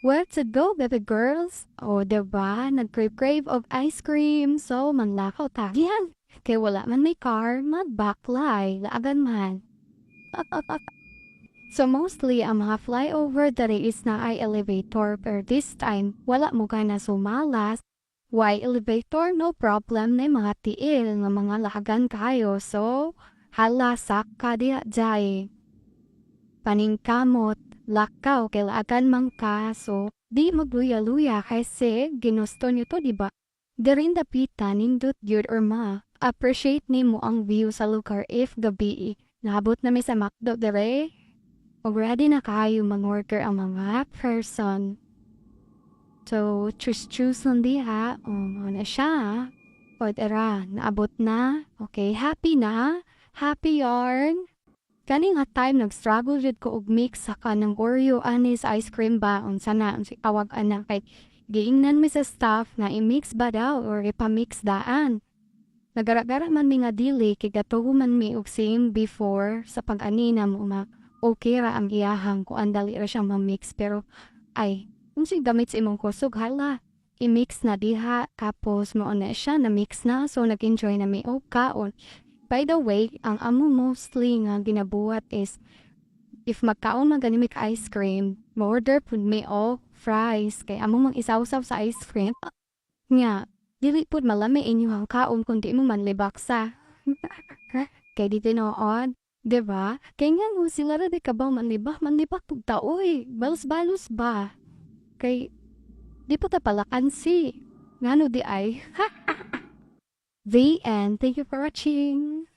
Where to go, baby girls? O, diba? Nag-crave of ice cream. So, manlakaw ta. Yan. Kay wala man may car, mag-backfly. Laagan man. So, mostly, ang mga flyover dali is na ay elevator. Pero this time, wala mo ka na sumalas. Why elevator? No problem na mga tiil ng mga lahagan kayo. So, halasak ka diya jay. Paningkamot, lakaw, kailangan mang kaso, di magluya-luya kasi ginusto nyo to, diba? Darin dapitan, nindot yun or appreciate ni mo ang view sa lugar if gabi. Nabot na may sa McDo, dere. Already na kayo mag-worker ang mga person. So, choose lang di ha. Ano siya? O, tara, naabot na. Okay, happy na? Happy yarn? Kani nga time nag-struggle jud ko og mix sa kanang Oreo anis ice cream ba unsa na ang awag ana kay giingnan mi sa staff na i-mix ba daw or ipamix daan. Nagara-gara man mi nga dili kay gatugo man mi og same before sa pag-ani na mo okay ra ang iyahang ko andali ra siyang ma-mix pero ay unsay gamit sa imong kusog hala i-mix na diha tapos mo na siya na mix na so nag-enjoy na mi og kaon. By the way, ang amo mostly nga ginabuhat is if magkaon man gani mig ice cream, ma-order pud mi og fries kay amo mang isaw-saw sa ice cream. Nga, dili pud malami inyong kaon kundi mo man libaksa. Kay di tinuod, di ba? Kay nga no sila ra di kabaw manlibak pud ta oy, balos-balos ba? Kay di pa ta palakan si. Ngano di ay? The end. Thank you for watching.